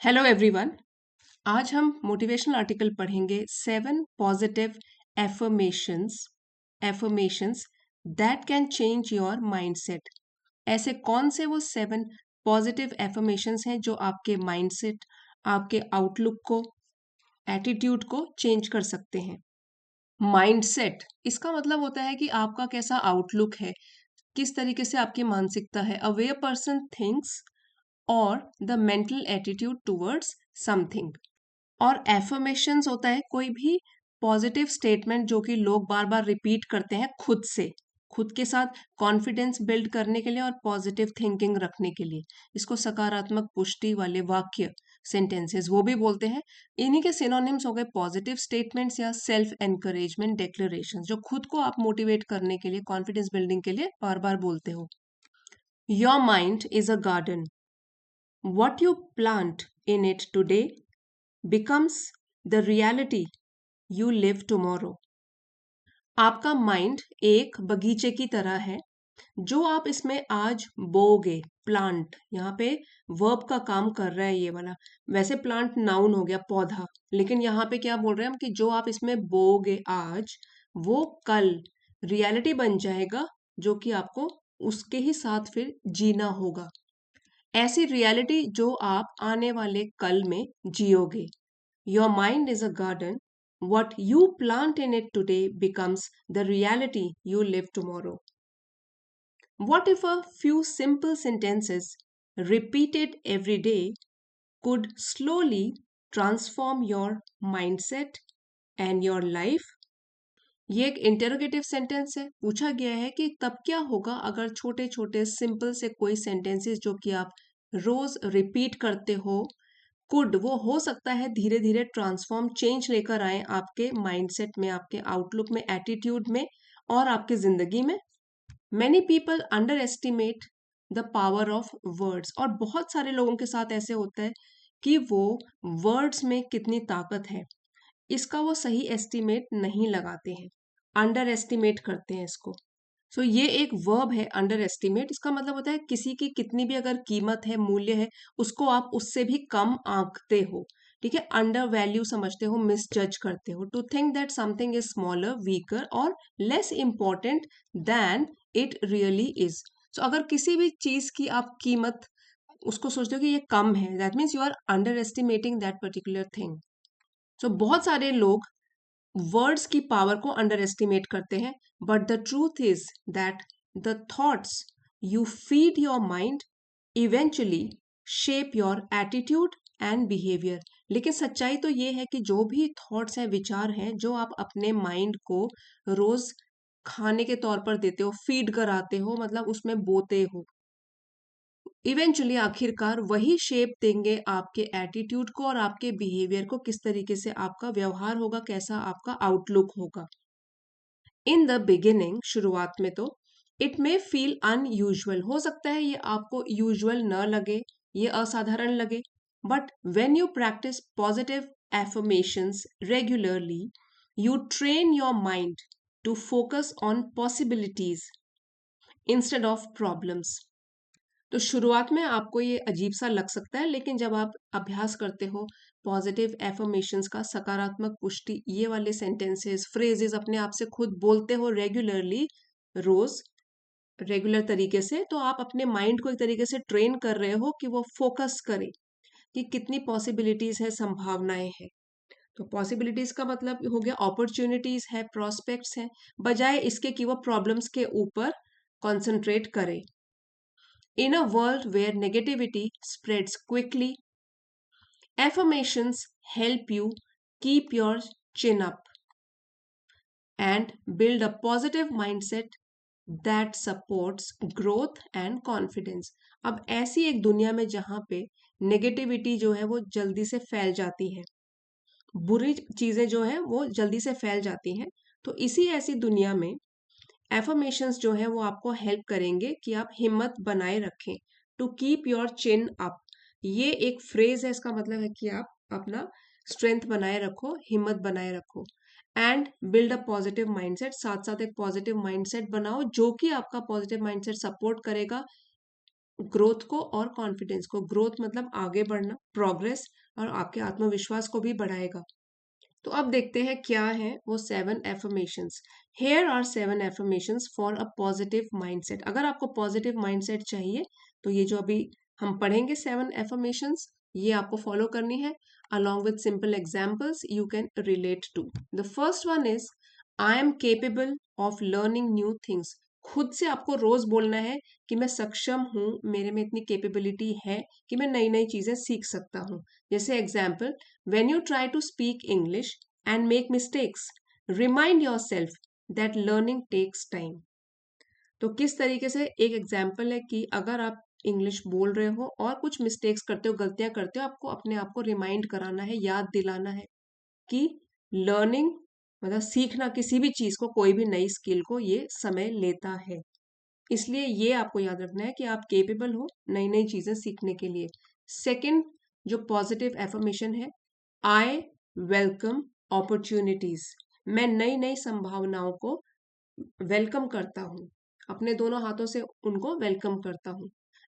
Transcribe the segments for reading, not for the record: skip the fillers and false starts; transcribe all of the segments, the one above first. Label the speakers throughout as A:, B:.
A: Hello everyone. आज हम motivational article पढ़ेंगे 7 positive affirmations affirmations that can change your mindset. ऐसे कौन से वो 7 पॉजिटिव एफर्मेशंस हैं जो आपके माइंडसेट, आपके आउटलुक को, एटीट्यूड को चेंज कर सकते हैं। माइंडसेट इसका मतलब होता है कि आपका कैसा आउटलुक है, किस तरीके से आपकी मानसिकता है। अ वे पर्सन थिंक्स और the mental attitude towards something. और एफर्मेशंस होता है कोई भी पॉजिटिव स्टेटमेंट जो कि लोग बार बार रिपीट करते हैं खुद से, खुद के साथ कॉन्फिडेंस बिल्ड करने के लिए और पॉजिटिव थिंकिंग रखने के लिए। इसको सकारात्मक पुष्टि वाले वाक्य, सेंटेंसेस वो भी बोलते हैं। इन्हीं के सिनोनिम्स हो गए पॉजिटिव स्टेटमेंट्स या सेल्फ एनकरेजमेंट डिक्लेरेशन, जो खुद को आप मोटिवेट करने के लिए, कॉन्फिडेंस बिल्डिंग के लिए बार बार बोलते हो। Your mind is a garden, what you plant in it today becomes the reality you live tomorrow. आपका माइंड एक बगीचे की तरह है। जो आप इसमें आज बोओगे, प्लांट यहाँ पे वर्ब का काम कर रहा है ये वाला। वैसे प्लांट नाउन हो गया, पौधा, लेकिन यहाँ पे क्या बोल रहे हैं हम कि जो आप इसमें बोओगे आज, वो कल रियलिटी बन जाएगा, जो कि आपको उसके ही साथ फिर जीना होगा। ऐसी रियलिटी जो आप आने वाले कल में जियोगे। Your mind is a garden, what you plant in it today becomes the reality you live tomorrow. What if a few simple sentences repeated every day could slowly transform your mindset and your life? ये एक interrogative sentence है। पूछा गया है कि तब क्या होगा अगर छोटे छोटे सिंपल से कोई सेंटेंसेस जो कि आप रोज रिपीट करते हो, कुड वो हो सकता है धीरे धीरे ट्रांसफॉर्म, चेंज लेकर आए आपके माइंडसेट में, आपके आउटलुक में, एटीट्यूड में और आपकी जिंदगी में। Many people under estimate the power of words. और बहुत सारे लोगों के साथ ऐसे होता है कि वो वर्ड्स में कितनी ताकत है इसका वो सही एस्टिमेट नहीं लगाते हैं, अंडर एस्टिमेट करते हैं इसको। सो ये एक वर्ब है, अंडर एस्टिमेट। इसका मतलब होता है किसी की कितनी भी अगर कीमत है, मूल्य है, उसको आप उससे भी कम आंकते हो। ठीक है, अंडर वैल्यू समझते हो, मिस जज करते हो। To think that something is smaller, weaker और less important than it really is. So अगर किसी भी चीज की आप कीमत उसको सोचते हो कि ये कम है, that means you are underestimating that particular thing. So बहुत सारे लोग वर्ड्स की पावर को अंडर एस्टिमेट करते हैं, but the truth is that the thoughts you feed your mind eventually shape your attitude and behaviour. लेकिन सच्चाई तो ये है कि जो भी थॉट्स हैं, विचार हैं, जो आप अपने माइंड को रोज खाने के तौर पर देते हो, फीड कराते हो, मतलब उसमें बोते हो, इवेंचुअली आखिरकार वही शेप देंगे आपके एटीट्यूड को और आपके बिहेवियर को, किस तरीके से आपका व्यवहार होगा, कैसा आपका आउटलुक होगा। इन द बिगिनिंग, शुरुआत में तो इट मे फील अनयूजुअल, हो सकता है ये आपको यूजुअल न लगे, ये असाधारण लगे। But when you practice positive affirmations regularly, you train your mind to focus on possibilities instead of problems. तो शुरुआत में आपको ये अजीब सा लग सकता है, लेकिन जब आप अभ्यास करते हो पॉजिटिव एफर्मेशंस का, सकारात्मक पुष्टि, ये वाले सेंटेंसेस, फ्रेजेस अपने आप से खुद बोलते हो रेगुलरली, रोज रेगुलर तरीके से, तो आप अपने माइंड को एक तरीके से ट्रेन कर रहे हो कि वो फोकस करे कि कितनी पॉसिबिलिटीज है, संभावनाएं हैं। तो पॉसिबिलिटीज का मतलब हो गया अपॉर्चुनिटीज है, प्रोस्पेक्ट्स हैं, बजाय इसके कि वो प्रॉब्लम्स के ऊपर कॉन्सेंट्रेट करे। In a world where negativity spreads quickly, affirmations help you keep your chin up and build a positive mindset that supports growth and confidence. अब ऐसी एक दुनिया में जहाँ पे नेगेटिविटी जो है वो जल्दी से फैल जाती है, बुरी चीजें जो है वो जल्दी से फैल जाती हैं, तो इसी ऐसी दुनिया में एफर्मेशंस जो है वो आपको हेल्प करेंगे कि आप हिम्मत बनाए रखें। To keep your chin up, ये एक फ्रेज है, इसका मतलब है कि आप अपना स्ट्रेंथ बनाए रखो, हिम्मत बनाए रखो। And build a positive mindset, साथ साथ एक पॉजिटिव माइंडसेट बनाओ जो कि आपका पॉजिटिव माइंडसेट सपोर्ट करेगा ग्रोथ को और कॉन्फिडेंस को। ग्रोथ मतलब आगे बढ़ना, प्रोग्रेस, और आपके आत्मविश्वास को भी बढ़ाएगा। तो अब देखते हैं क्या है वो 7 affirmations. Here are 7 affirmations for a positive mindset. अगर आपको पॉजिटिव माइंडसेट चाहिए तो ये जो अभी हम पढ़ेंगे 7 एफर्मेशंस, ये आपको फॉलो करनी है। along with simple examples you can relate to. The first one is I am capable of learning new things. खुद से आपको रोज बोलना है कि मैं सक्षम हूँ, मेरे में इतनी कैपेबिलिटी है कि मैं नई नई चीजें सीख सकता हूँ। जैसे example, when you try to speak English and make mistakes, remind yourself that learning takes time. तो किस तरीके से, एक एग्जाम्पल है कि अगर आप इंग्लिश बोल रहे हो और कुछ मिस्टेक्स करते हो, गलतियां करते हो, आपको अपने आप को रिमाइंड कराना है, याद दिलाना है कि लर्निंग मतलब सीखना किसी भी चीज को, कोई भी नई स्किल को, ये समय लेता है। इसलिए ये आपको याद रखना है कि आप केपेबल हो नई नई चीजें सीखने के लिए। सेकंड जो पॉजिटिव एफर्मेशन है, आई वेलकम अपॉर्चुनिटीज। मैं नई नई संभावनाओं को वेलकम करता हूँ, अपने दोनों हाथों से उनको वेलकम करता हूँ।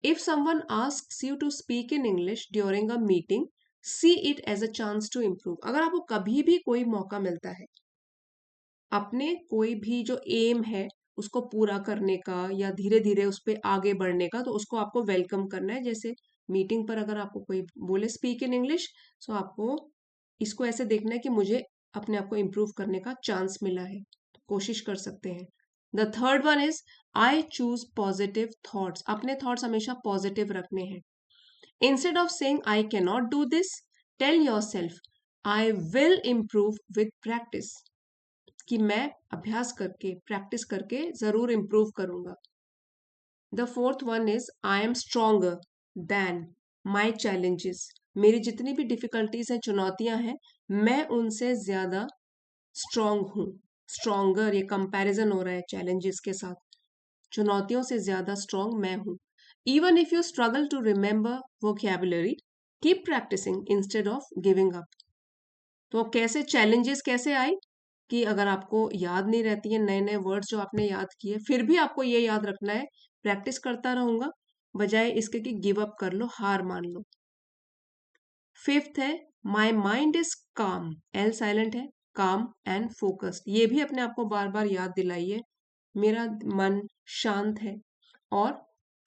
A: If someone asks you to speak in English during a meeting, see it as a chance to improve. अगर आपको कभी भी कोई मौका मिलता है अपने कोई भी जो एम है उसको पूरा करने का या धीरे धीरे उस पर आगे बढ़ने का, तो उसको आपको वेलकम करना है। जैसे मीटिंग पर अगर आपको कोई बोले स्पीक इन इंग्लिश, तो आपको इसको ऐसे देखना है कि मुझे अपने आप को इम्प्रूव करने का चांस मिला है, तो कोशिश कर सकते हैं। The third one is I choose positive thoughts. अपने थॉट्स हमेशा पॉजिटिव रखने हैं। Instead of saying I can not do this, tell yourself I will improve with practice, कि मैं अभ्यास करके, प्रैक्टिस करके जरूर इंप्रूव करूंगा। The fourth one is I am stronger than my challenges. मेरी जितनी भी डिफिकल्टीज हैं, चुनौतियां हैं, मैं उनसे ज्यादा स्ट्रोंग हूँ। स्ट्रोंगर, ये कंपैरिजन हो रहा है चैलेंजेस के साथ। चुनौतियों से ज्यादा स्ट्रोंग मैं हूँ। Even if you struggle to remember vocabulary, keep practicing instead of giving up. तो कैसे चैलेंजेस कैसे आए कि अगर आपको याद नहीं रहती है नए नए वर्ड्स जो आपने याद किए, फिर भी आपको ये याद रखना है प्रैक्टिस करता रहूंगा, बजाय इसके कि गिव अप कर लो, हार मान लो। फिफ्थ है माई माइंड इज काम, एल साइलेंट है, काम एंड फोकस्ड। ये भी अपने आप को बार बार याद दिलाइए, मेरा मन शांत है और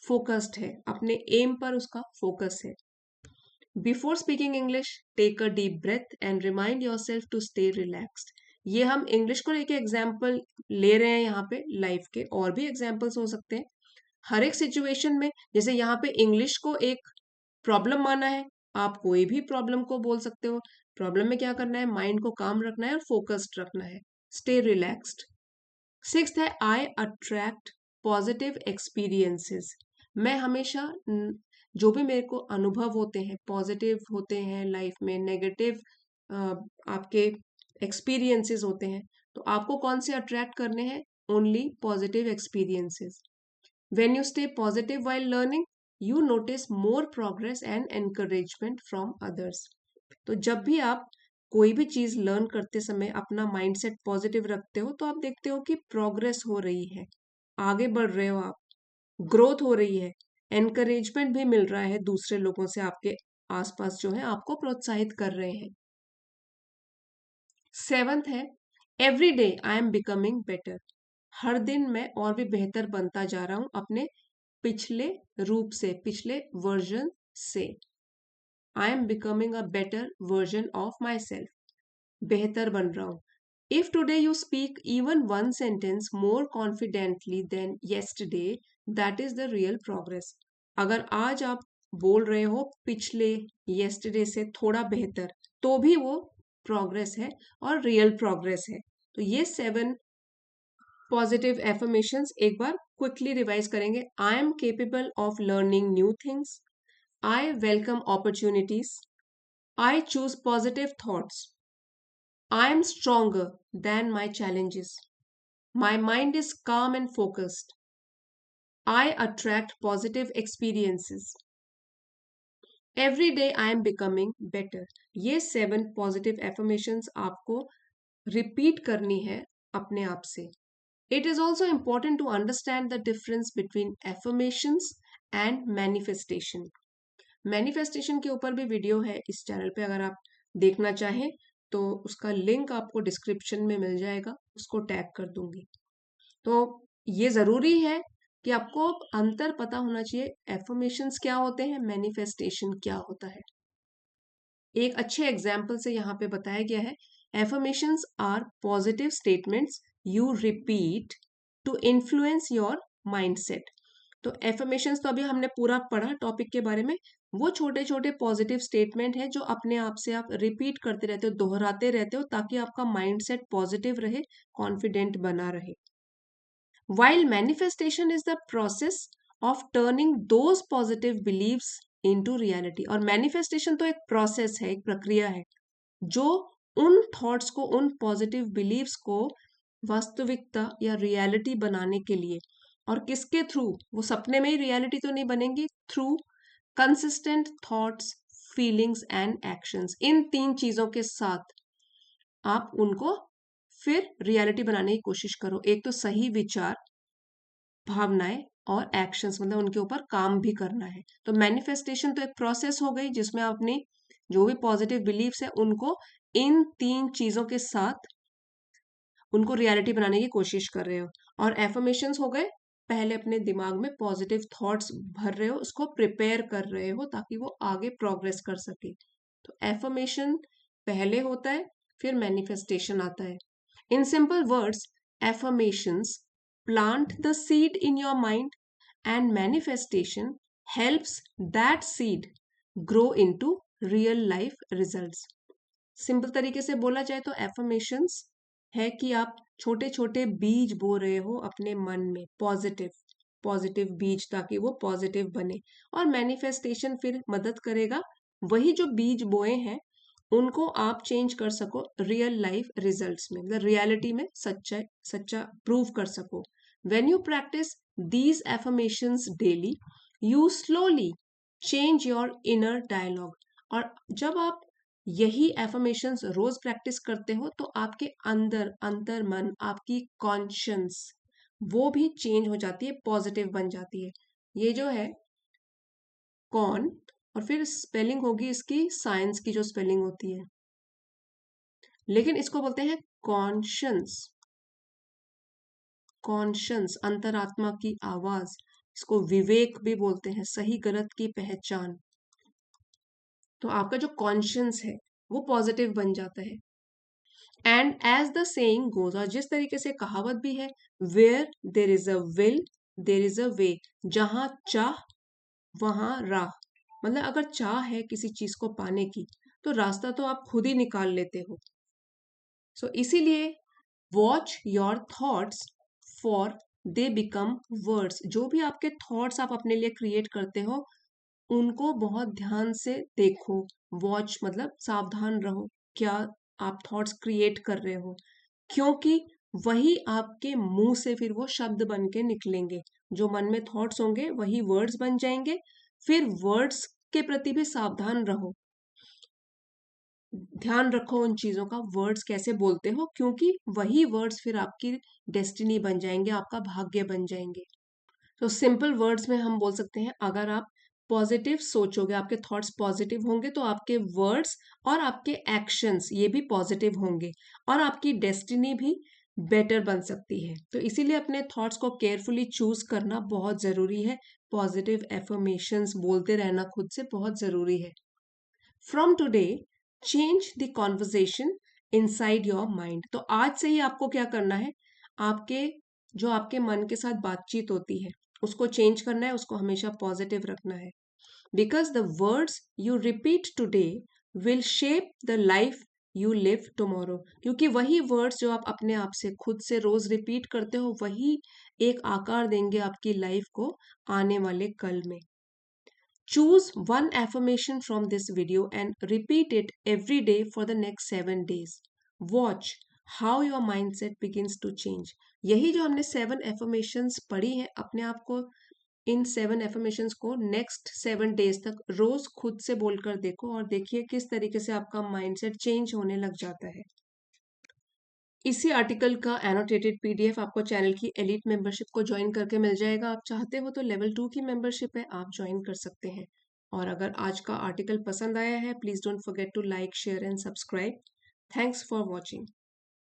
A: फोकस्ड है, अपने एम पर उसका फोकस है। Before speaking English, take a deep breath and remind yourself to stay relaxed. ये हम इंग्लिश को लेके एग्जाम्पल ले रहे हैं यहाँ पे, लाइफ के और भी एग्जाम्पल्स हो सकते हैं हर एक सिचुएशन में। जैसे यहाँ पे इंग्लिश को एक प्रॉब्लम माना है, आप कोई भी प्रॉब्लम को बोल सकते हो। प्रॉब्लम में क्या करना है, माइंड को काम रखना है और फोकस्ड रखना है, स्टे रिलैक्स्ड। सिक्स्थ है आई अट्रैक्ट पॉजिटिव एक्सपीरियंसेस। मैं हमेशा जो भी मेरे को अनुभव होते हैं, पॉजिटिव होते हैं लाइफ में, नेगेटिव आपके एक्सपीरियंसेस होते हैं, तो आपको कौन से अट्रैक्ट करने हैं, only positive experiences. When you stay positive while learning, you notice more progress and encouragement from others. तो जब भी आप कोई भी चीज लर्न करते समय अपना माइंडसेट पॉजिटिव रखते हो, तो आप देखते हो कि प्रोग्रेस हो रही है, आगे बढ़ रहे हो आप, ग्रोथ हो रही है, एनकरेजमेंट भी मिल रहा है दूसरे लोगों से, आपके आसपास जो है आपको प्रोत्साहित कर रहे हैं। सेवंथ है every day I am becoming better. हर दिन मैं और भी बेहतर बनता जा रहा हूं अपने पिछले रूप से, पिछले वर्जन से। I am becoming a better version of myself, बेहतर बन रहा हूं। If today you speak even one sentence more confidently than yesterday, that is the real progress. अगर आज आप बोल रहे हो पिछले येस्टरडे से थोड़ा बेहतर, तो भी वो प्रोग्रेस है और रियल प्रोग्रेस है। तो ये 7 पॉजिटिव एफर्मेशंस एक बार क्विकली रिवाइज करेंगे। I am capable of learning new things, I welcome opportunities, I choose positive thoughts, I am stronger than my challenges. My mind is calm and focused. I attract positive experiences. Every day I am becoming better. ये 7 positive affirmations आपको repeat करनी है अपने आप से. It is also important to understand the difference between affirmations and manifestation. Manifestation के ऊपर भी वीडियो है इस चैनल पे, अगर आप देखना चाहें तो उसका लिंक आपको डिस्क्रिप्शन में मिल जाएगा, उसको टैग कर दूंगी। तो ये जरूरी है कि आपको अंतर पता होना चाहिए, एफर्मेशंस क्या होते हैं, मैनिफेस्टेशन क्या होता है। एक अच्छे एग्जाम्पल से यहाँ पे बताया गया है, affirmations are positive statements you repeat to influence your mindset. तो एफर्मेशंस तो अभी हमने पूरा पढ़ा टॉपिक के बारे में, वो छोटे छोटे पॉजिटिव स्टेटमेंट है जो अपने आप से आप रिपीट करते रहते हो, दोहराते रहते हो, ताकि आपका माइंडसेट पॉजिटिव रहे, कॉन्फिडेंट बना रहे। While manifestation is the process of turning those positive beliefs into reality। और manifestation तो एक प्रोसेस है, एक प्रक्रिया है जो उन थॉट्स को, उन पॉजिटिव बिलीव्स को वास्तविकता या रियलिटी बनाने के लिए, और किसके थ्रू, वो सपने में ही रियलिटी तो नहीं बनेंगी, through consistent thoughts, feelings and actions. इन तीन चीजों के साथ आप उनको फिर रियलिटी बनाने की कोशिश करो। एक तो सही विचार, भावनाएं और एक्शंस, मतलब उनके ऊपर काम भी करना है। तो मैनिफेस्टेशन तो एक प्रोसेस हो गई जिसमें आप अपनी जो भी पॉजिटिव बिलीव्स है उनको इन तीन चीजों के साथ उनको रियलिटी बनाने की कोशिश कर रहे हो। और एफर्मेशंस हो गए, पहले अपने दिमाग में पॉजिटिव थॉट्स भर रहे हो, उसको प्रिपेयर कर रहे हो ताकि वो आगे प्रोग्रेस कर सके। तो एफर्मेशन पहले होता है, फिर मैनिफेस्टेशन आता है। In simple words, affirmations plant the seed in your mind and manifestation helps that seed grow into real life results। Simple तरीके से बोला जाए तो एफर्मेशंस है कि आप छोटे छोटे बीज बो रहे हो अपने मन में, पॉजिटिव पॉजिटिव बीज, ताकि वो पॉजिटिव बने। और मैनिफेस्टेशन फिर मदद करेगा, वही जो बीज बोए हैं उनको आप चेंज कर सको रियल लाइफ रिजल्ट्स में, मतलब रियलिटी में सच्चा सच्चा प्रूव कर सको। When you practice these affirmations daily, you slowly change your inner dialogue. और जब आप यही एफर्मेशंस रोज प्रैक्टिस करते हो तो आपके अंदर अंतर मन, आपकी कॉन्शियंस, वो भी चेंज हो जाती है, पॉजिटिव बन जाती है। ये जो है कॉन, और फिर स्पेलिंग होगी इसकी साइंस की जो स्पेलिंग होती है, लेकिन इसको बोलते हैं कॉन्शियंस। कॉन्शियंस, अंतरात्मा की आवाज, इसको विवेक भी बोलते हैं, सही गलत की पहचान। तो आपका जो कॉन्शियंस है वो पॉजिटिव बन जाता है। And as the saying goes, और जिस तरीके से कहावत भी है, where there is a will there is a way. जहां चाह वहां राह। मतलब अगर चाह है किसी चीज को पाने की, तो रास्ता तो आप खुद ही निकाल लेते हो। सो इसीलिए watch your thoughts for they become words. जो भी आपके थॉट्स आप अपने लिए क्रिएट करते हो उनको बहुत ध्यान से देखो। वॉच मतलब सावधान रहो, क्या आप थॉट्स क्रिएट कर रहे हो, क्योंकि वही आपके मुंह से फिर वो शब्द बन के निकलेंगे। जो मन में थॉट्स होंगे वही वर्ड्स बन जाएंगे। फिर वर्ड्स के प्रति भी सावधान रहो, ध्यान रखो उन चीजों का, वर्ड्स कैसे बोलते हो, क्योंकि वही वर्ड्स फिर आपकी डेस्टिनी बन जाएंगे, आपका भाग्य बन जाएंगे। तो सिंपल वर्ड्स में हम बोल सकते हैं, अगर आप पॉजिटिव सोचोगे, आपके थॉट्स पॉजिटिव होंगे, तो आपके वर्ड्स और आपके एक्शंस ये भी पॉजिटिव होंगे, और आपकी डेस्टिनी भी बेटर बन सकती है। तो इसीलिए अपने थॉट्स को केयरफुली चूज करना बहुत जरूरी है। पॉजिटिव एफर्मेशंस बोलते रहना खुद से बहुत जरूरी है। From today change the conversation inside your mind. तो आज से ही आपको क्या करना है, आपके जो आपके मन के साथ बातचीत होती है उसको चेंज करना है, उसको हमेशा पॉजिटिव रखना है। Because the words you repeat today will shape the life you live tomorrow. क्योंकि वही वर्ड्स जो आप अपने आप से खुद से रोज रिपीट करते हो वही एक आकार देंगे आपकी लाइफ को आने वाले कल में। Choose one affirmation from this video and repeat it every day for the next 7 days. Watch how your mindset begins to change। यही जो हमने 7 affirmations पढ़ी है, अपने आप को इन 7 affirmations को नेक्स्ट 7 days तक रोज खुद से बोलकर देखो, और देखिए किस तरीके से आपका माइंडसेट चेंज होने लग जाता है। इसी आर्टिकल का एनोटेटेड पीडीएफ आपको चैनल की एलिट मेंबरशिप को ज्वाइन करके मिल जाएगा। आप चाहते हो तो लेवल 2 की मेंबरशिप है, आप ज्वाइन कर सकते हैं। और अगर आज का आर्टिकल पसंद आया है, please don't forget to like, share and subscribe. Thanks for watching.